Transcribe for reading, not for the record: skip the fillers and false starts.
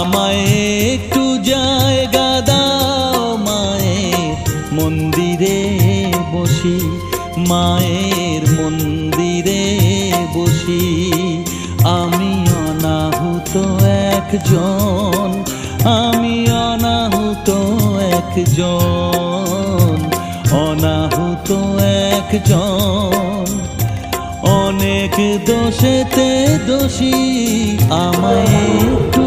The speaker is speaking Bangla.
আমায় একটু জায়গা দাও মায়ের মন্দিরে বসি, মায়ের মন্দিরে বসি। আমি অনাহুত একজন, আমি অনাহুত একজন, অনাহুত একজন। অনেক দোষেতে দোষী, আমায় একটু